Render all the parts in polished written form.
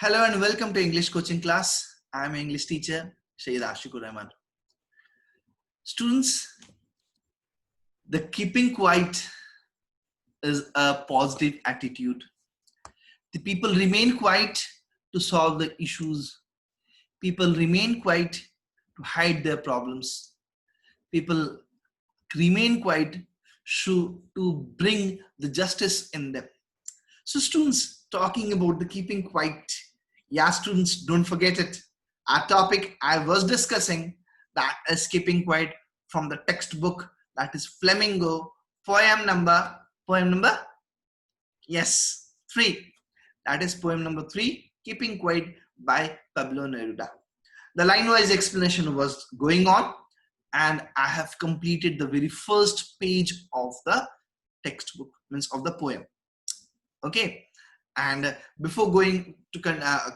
Hello and welcome to English coaching class. I am English teacher Shayyid Ashikur Rahman. Students, the keeping quiet is a positive attitude. The people remain quiet to solve the issues. People remain quiet to hide their problems. People remain quiet to bring the justice in them. So students, talking about the keeping quiet, yeah, students, don't forget it. Our topic I was discussing, that is keeping quiet, from the textbook, that is Flamingo, poem number, yes, 3. That is poem number 3, Keeping Quiet by Pablo Neruda. The line-wise explanation was going on, and I have completed the very first page of the textbook, means of the poem. Okay, and before going to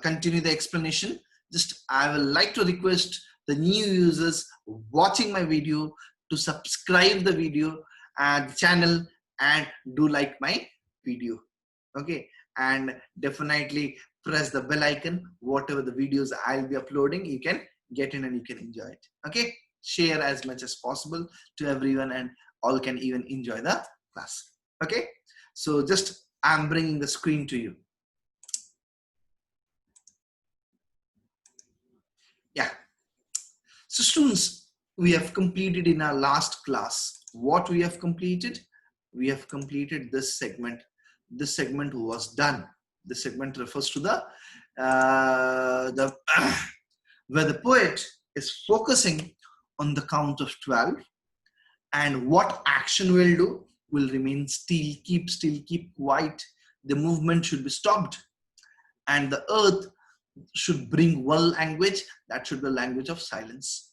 continue the explanation, just I will like to request the new users watching my video to subscribe the video and the channel and do like my video. Okay, and definitely press the bell icon. Whatever the videos I'll be uploading, you can get in and you can enjoy it. Okay, share as much as possible to everyone and all can even enjoy the class. Okay, so just I'm bringing the screen to you. Yeah. So students, we have completed in our last class. What we have completed? We have completed this segment. This segment was done. This segment refers to the where the poet is focusing on the count of 12 and what action will do. Will remain still, keep quiet. The movement should be stopped, and the earth should bring one language, that should be a language of silence.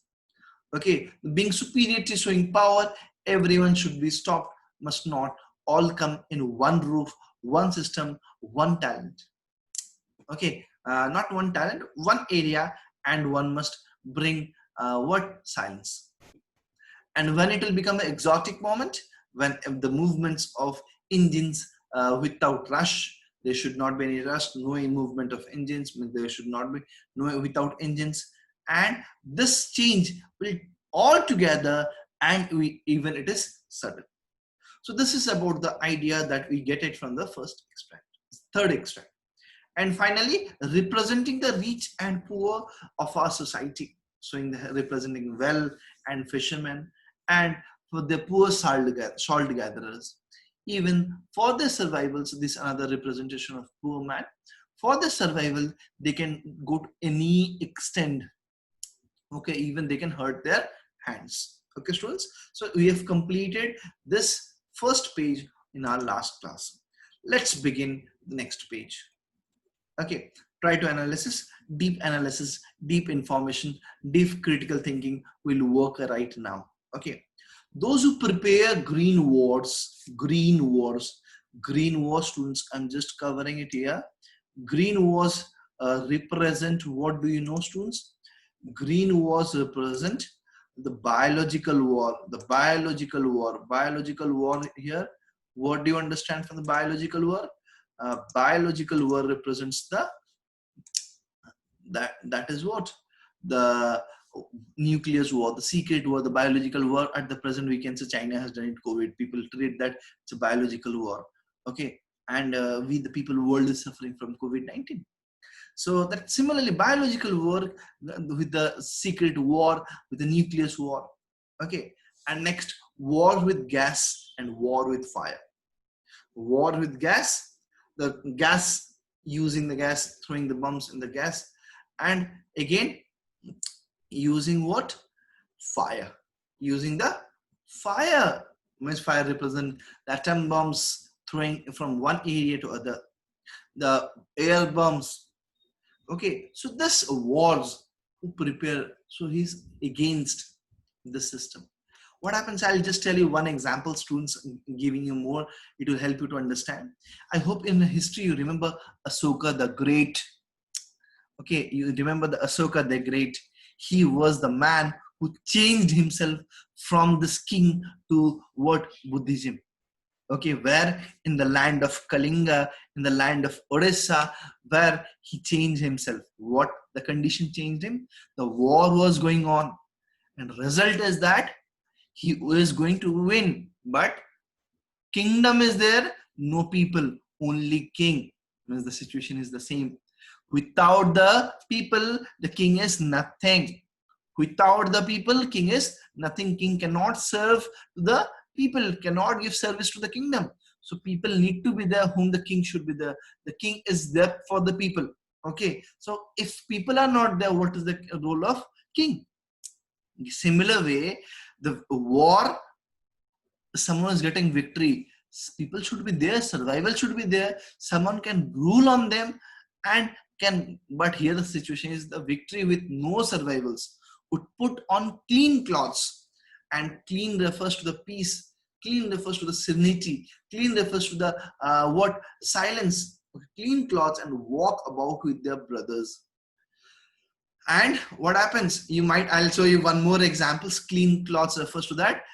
Okay, being superiority, showing power, everyone should be stopped, must not all come in one roof, one system, one talent. Okay, not one talent, one area, and one must bring what? Silence. And when it will become an exotic moment, when the movements of engines without rush, there should not be any rush, no movement of engines, there should not be no without engines, and this change will all together, and even it is sudden. So this is about the idea that we get it from the first extract, third extract. And finally, representing the rich and poor of our society, showing representing well and fishermen, and for the poor salt gatherers, even for their survival. So this is another representation of poor man. For their survival, they can go to any extent. Okay, even they can hurt their hands. Okay, students. So we have completed this first page in our last class. Let's begin the next page. Okay, try to analysis, deep information, deep critical thinking will work right now. Okay. Those who prepare green wars, students, I'm just covering it here. Green wars represent, what do you know, students? Green wars represent the biological war, biological war here. What do you understand from the biological war? Biological war represents the, that is what? The nucleus war, the secret war, the biological war. At the present, we can say China has done it, COVID. People treat that it's a biological war. Okay, and we, the people, world is suffering from COVID-19. So that similarly, biological war with the secret war, with the nucleus war. Okay, and next, war with gas and war with fire. War with gas, the gas, using the gas, throwing the bombs in the gas, and again using what? Fire. Using the fire. Means fire represent the atom bombs throwing from one area to other. The air bombs. Okay, so this wars who prepare. So he's against the system. What happens? I'll just tell you one example, students, giving you more. It will help you to understand. I hope in history you remember Ashoka the Great. Okay, you remember the Ashoka the Great. He was the man who changed himself from this king to what? Buddhism. Okay, where in the land of Kalinga, in the land of Odisha, where he changed himself. What the condition changed him? The war was going on, and result is that he is going to win. But kingdom is there, no people, only king. Means the situation is the same. Without the people, the king is nothing. Without the people, king is nothing. King cannot serve the people, cannot give service to the kingdom. So people need to be there whom the king should be there. The king is there for the people. Okay. So if people are not there, what is the role of king? Similar way, the war, someone is getting victory, people should be there, survival should be there, someone can rule on them and can. But here the situation is the victory with no survivals would put on clean clothes, and clean refers to the peace, clean refers to the serenity, clean refers to the what silence. Clean clothes and walk about with their brothers. And what happens? You might, I'll show you one more examples. Clean cloths refers to that.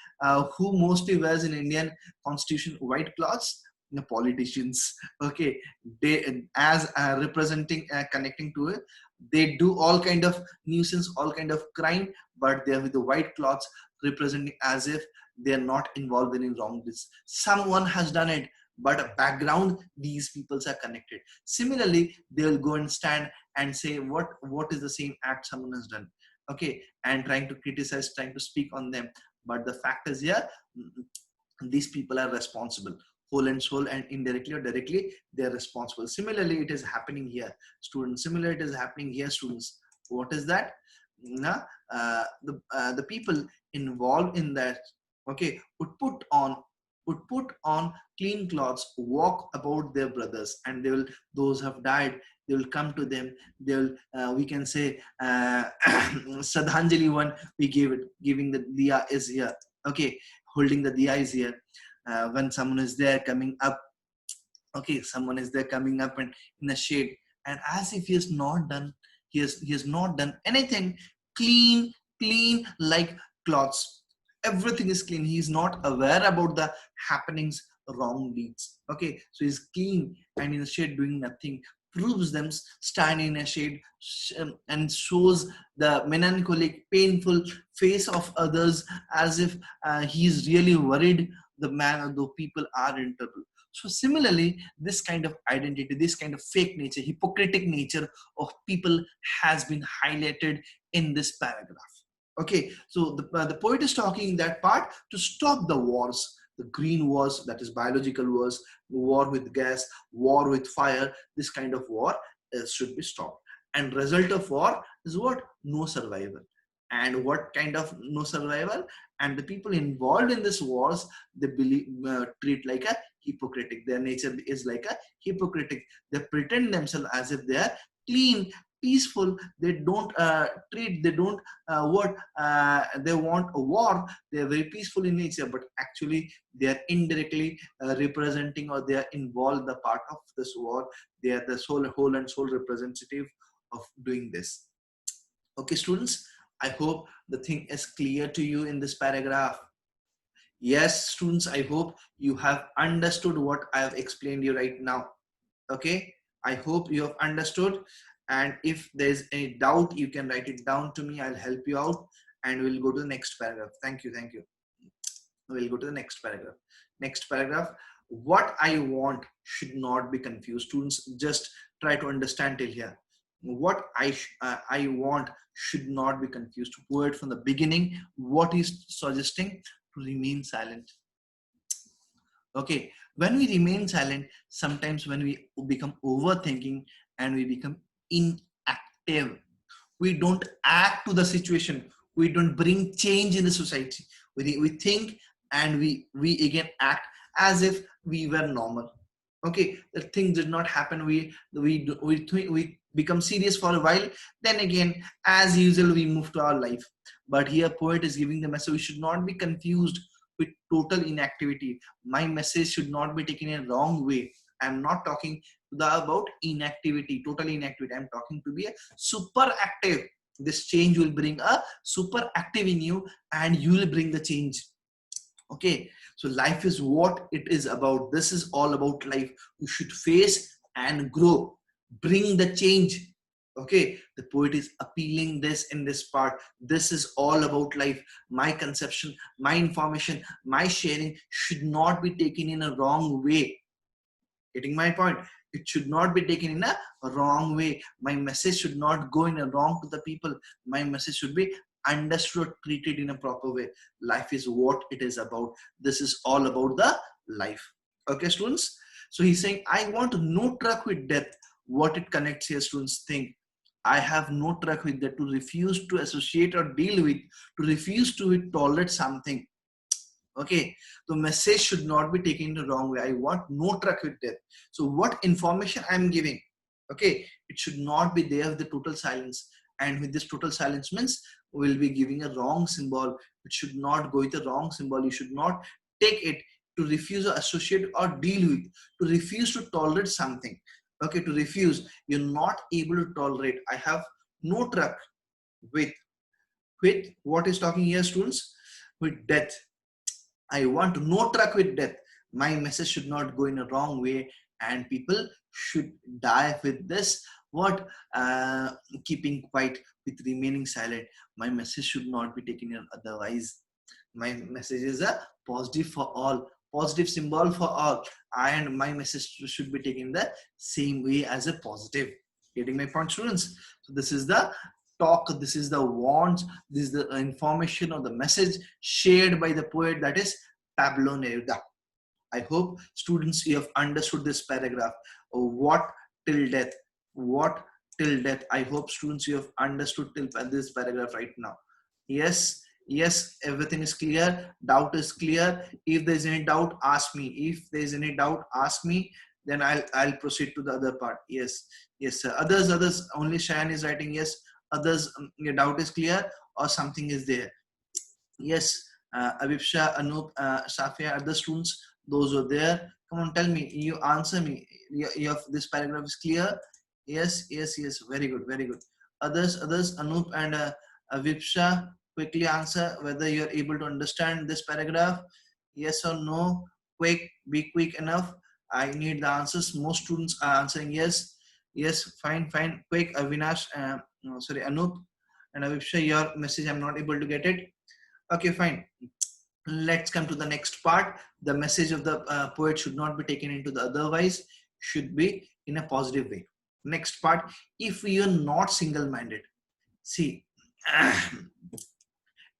Who mostly wears in Indian constitution white cloths? The politicians. Okay, they as representing, connecting to it, they do all kind of nuisance, all kind of crime, but they are with the white cloths representing as if they are not involved in wrong deeds. Someone has done it, but a background, these peoples are connected. Similarly, they will go and stand and say what is the same act someone has done, okay, and trying to criticize, trying to speak on them. But the fact is here, these people are responsible, whole and soul, and indirectly or directly they are responsible. Similarly, it is happening here, students. Similarly, it is happening here, students. What is that? The people involved in that, okay, would put on clean clothes, walk about their brothers, and they will, those have died, they will come to them. They will, we can say, Sadhanjali one we gave it, giving the diya is here. Okay, holding the diya is here. When someone is there coming up, okay, someone is there coming up and in the shade, and as if he has not done, he has not done anything. Clean like clothes, everything is clean. He is not aware about the happenings, wrong deeds. Okay, so he's clean and in the shade doing nothing, proves them, stand in a shade, and shows the melancholic, painful face of others, as if he's really worried the man or the people are in trouble. So similarly, this kind of identity, this kind of fake nature, hypocritic nature of people has been highlighted in this paragraph. Okay, so the poet is talking that part to stop the wars, the green wars, that is biological wars, war with gas, war with fire. This kind of war should be stopped. And result of war is what? No survival. And what kind of no survival? And the people involved in this wars, they believe, treat like a hypocritic. Their nature is like a hypocritic. They pretend themselves as if they are clean, peaceful. They don't treat, they don't what they want a war. They are very peaceful in nature, but actually they are indirectly representing, or they are involved the part of this war. They are the whole and soul representative of doing this. Okay, students, I hope the thing is clear to you in this paragraph. Yes, students, I hope you have understood what I have explained you right now. Okay, I hope you have understood. And if there's any doubt, you can write it down to me. I'll help you out, and we'll go to the next paragraph. Thank you. Thank you. We'll go to the next paragraph. Next paragraph. What I want should not be confused. Students, just try to understand till here. What I want should not be confused. Poet from the beginning, what he's suggesting, to remain silent. Okay, when we remain silent, sometimes when we become overthinking and we become inactive, we don't act to the situation, we don't bring change in the society. We think and we again act as if we were normal. Okay, the thing did not happen. We become serious for a while, then again as usual we move to our life. But here poet is giving the message, we should not be confused with total inactivity. My message should not be taken in a wrong way. I'm not talking about inactivity, total inactivity. I'm talking to be a super active. This change will bring a super active in you, and you will bring the change. Okay, So life is what it is about. This is all about life. You should face and grow, bring the change. Okay, the poet is appealing this in this part. This is all about life. My conception, my information, my sharing should not be taken in a wrong way. Getting my point? It should not be taken in a wrong way. My message should not go in a wrong to the people. My message should be understood, treated in a proper way. Life is what it is about. This is all about the life. Okay, students. So he's saying, I want no truck with death. What it connects here, students, think. I have no truck with that. To refuse to associate or deal with, to refuse to tolerate something. Okay, the message should not be taken in the wrong way. I want no truck with death. So what information I'm giving, okay, it should not be there with the total silence. And with this total silence means we'll be giving a wrong symbol. It should not go with the wrong symbol. You should not take it to refuse or associate or deal with, to refuse to tolerate something. Okay, to refuse, you're not able to tolerate. I have no truck with what is talking here, students? With death. I want no truck with death. My message should not go in a wrong way, and people should die with this. What? Keeping quiet with remaining silent. My message should not be taken in otherwise. My message is a positive for all, positive symbol for all, and my message should be taken the same way as a positive. Getting my point, students? So this is the talk, this is the wants, this is the information or the message shared by the poet, that is Pablo Neruda. I hope students you have understood this paragraph. What till death? What till death? I hope students you have understood till this paragraph right now. Yes, yes, everything is clear. Doubt is clear. If there is any doubt, ask me. If there is any doubt, ask me. Then I'll proceed to the other part. Yes, yes, sir. Others. Only Shayan is writing yes. Others, your doubt is clear or something is there. Yes, Avipsha, Anup, Safia, other students, those who are there. Come on, tell me. You answer me. This paragraph is clear. Yes, yes, yes. Very good, very good. Others, Anup and Avipsha, quickly answer whether you are able to understand this paragraph. Yes or no. Quick, be quick enough. I need the answers. Most students are answering yes. Yes, fine, fine. Quick, Avinash, sorry, Anup and Avipsha, your message, I'm not able to get it. Okay, fine. Let's come to the next part. The message of the poet should not be taken into the otherwise, should be in a positive way. Next part, if we are not single-minded. See,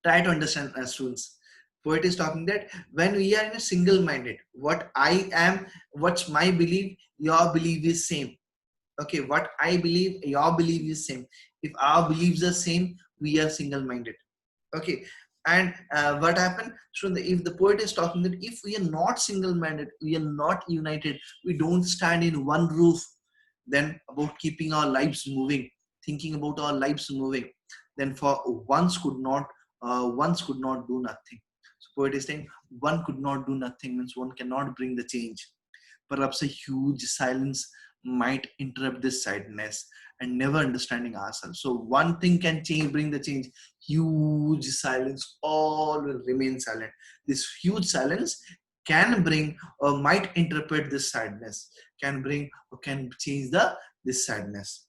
try to understand, students. Poet is talking that when we are in a single-minded, what I am, what's my belief, your belief is same. Okay, what I believe, your belief is same. If our beliefs are same, we are single-minded. Okay, and what happened? So if the poet is talking that if we are not single-minded, we are not united, we don't stand in one roof, then about keeping our lives moving, thinking about our lives moving, then for once could not do nothing. So poet is saying one could not do nothing means one cannot bring the change. Perhaps a huge silence might interrupt this sadness and never understanding ourselves. So one thing can change, bring the change. Huge silence, all will remain silent. This huge silence can bring or might interpret this sadness, can bring or can change this sadness.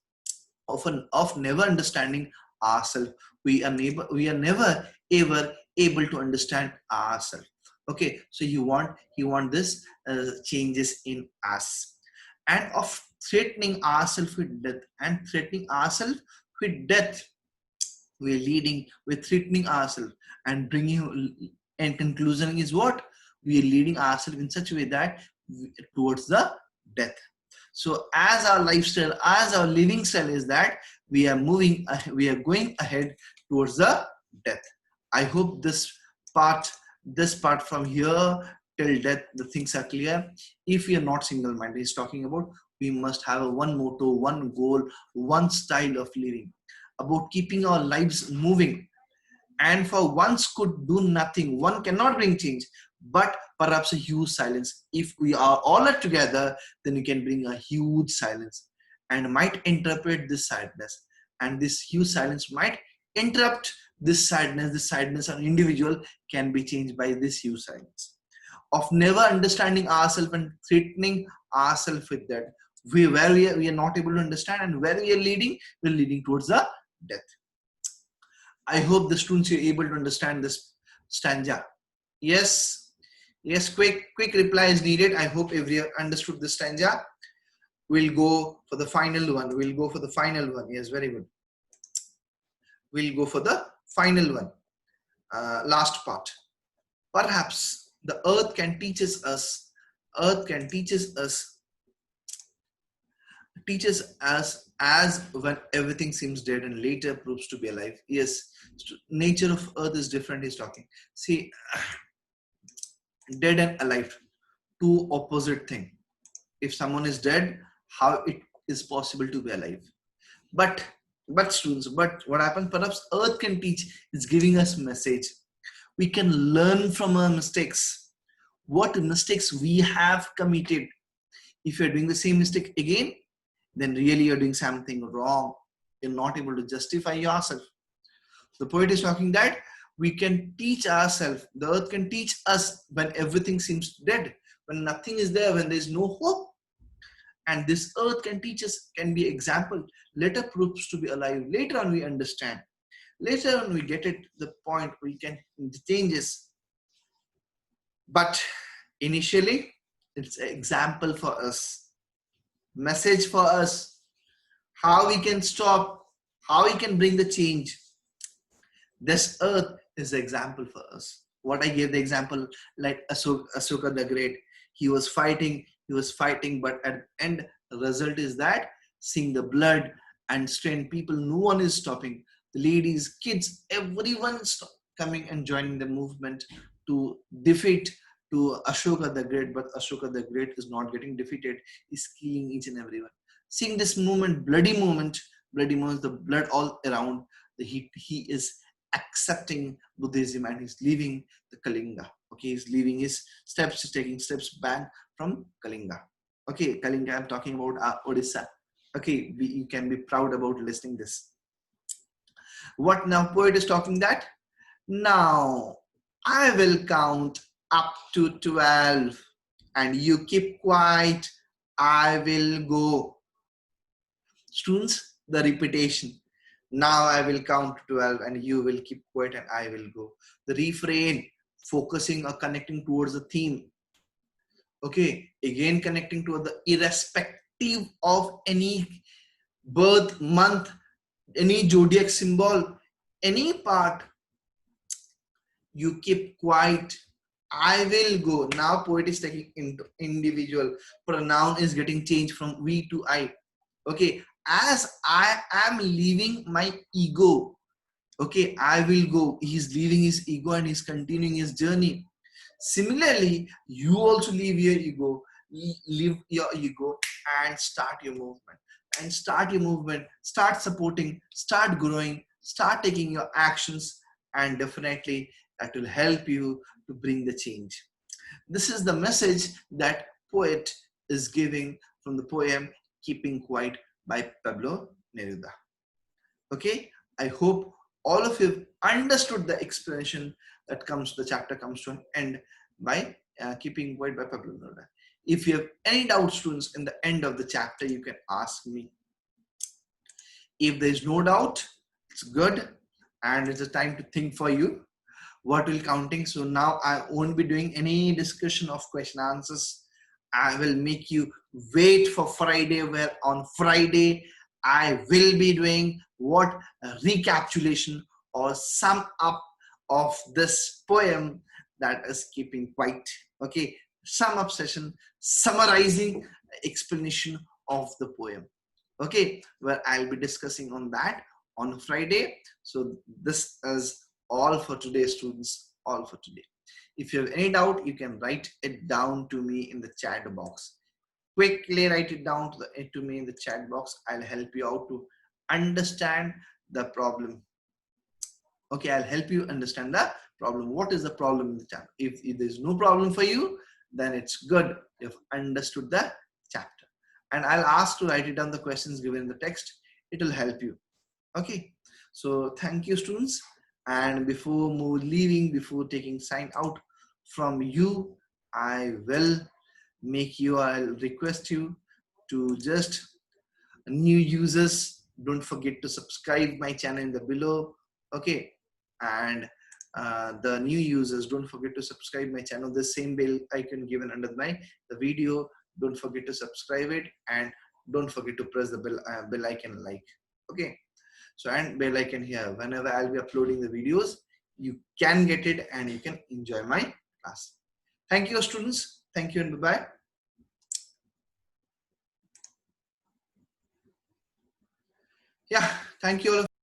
Often of never understanding ourselves. We are never ever able to understand ourselves. Okay, so he want this changes in us, and of threatening ourselves with death, and threatening ourselves with death. We're threatening ourselves and bringing, and conclusion is what? We are leading ourselves in such a way that towards the death. So as our lifestyle, as our living style is that we are going ahead towards the death. I hope this part from here till death, the things are clear. If we are not single-minded, he's talking about we must have one motto, one goal, one style of living, about keeping our lives moving. And for once could do nothing, one cannot bring change, but perhaps a huge silence. If we are all together, then we can bring a huge silence and might interpret this sadness. And this huge silence might interrupt this sadness. This sadness of an individual can be changed by this huge silence. of never understanding ourselves and threatening ourselves with that. Where we are not able to understand, and where we're leading towards the death. I hope the students are able to understand this stanza. Yes, yes, quick reply is needed. I hope everyone understood this stanza. We'll go for the final one. Yes, very good. We'll go for the final one. Last part. Perhaps the earth can teaches us as when everything seems dead and later proves to be alive. Yes, nature of earth is different, he's talking. See, dead and alive, two opposite thing. If someone is dead, how it is possible to be alive? But students, but what happens, perhaps earth can teach, is giving us message. We can learn from our mistakes, what mistakes we have committed. If you're doing the same mistake again, then really you're doing something wrong. You're not able to justify yourself. The poet is talking that we can teach ourselves, the earth can teach us when everything seems dead, when nothing is there, when there's no hope. And this earth can teach us, can be example, later proves to be alive. Later on we understand. Later on we get it, the point we can changes. But initially, it's an example for us, message for us, how we can stop, how we can bring the change. This earth is an example for us. What I gave the example, like Ashoka the Great, he was fighting, but at the end, the result is that seeing the blood and strain people, no one is stopping. The ladies, kids, everyone is coming and joining the movement to defeat to Ashoka the Great, but Ashoka the Great is not getting defeated. He's killing each and everyone. Seeing this movement, bloody movement, the blood all around, he is accepting Buddhism and he's leaving the Kalinga. Okay, he's leaving his steps, he's taking steps back from Kalinga. Okay, Kalinga, I'm talking about Odisha. Okay, you can be proud about listening this. What now poet is talking that? Now, I will count up to 12 and you keep quiet, I will go. Students, the repetition. Now I will count to 12 and you will keep quiet and I will go. The refrain, focusing or connecting towards the theme. Okay, again connecting to the irrespective of any birth month, any zodiac symbol, any part, you keep quiet, I will go. Now poet is taking into individual, pronoun is getting changed from we to I. Okay, as I am leaving my ego, okay, I will go. He's leaving his ego and he's continuing his journey. Similarly, you also leave your ego and start your movement. Start supporting, start growing, start taking your actions, and definitely that will help you to bring the change. This is the message that poet is giving from the poem Keeping Quiet by Pablo Neruda. Okay, I hope all of you understood the explanation that the chapter comes to an end by Keeping Quiet by Pablo Neruda. If you have any doubts, students, in the end of the chapter, you can ask me. If there is no doubt, it's good, and it's a time to think for you. What will counting? So now I won't be doing any discussion of question answers. I will make you wait for Friday, where on Friday I will be doing what? A recapitulation or sum up of this poem, that is Keeping Quiet. Okay, sum up session, summarizing explanation of the poem. Okay, where I'll be discussing on that on Friday. So this is all for today, students, all for today. If you have any doubt, you can write it down to me in the chat box. Quickly write it down to me in the chat box. I'll help you out to understand the problem. Okay, I'll help you understand the problem. What is the problem in the chapter? If there's no problem for you, then it's good. You've understood the chapter. And I'll ask to write it down the questions given in the text. It will help you. Okay, so thank you, students. And before taking sign out from you, I will I'll request you to just new users, don't forget to subscribe my channel in the below. Okay, and the new users, don't forget to subscribe my channel, the same bell icon given under the video. Don't forget to subscribe it, and don't forget to press the bell icon like. Okay, so and bell icon here. Whenever I'll be uploading the videos, you can get it and you can enjoy my class. Thank you, students. Thank you and bye-bye. Yeah, thank you all.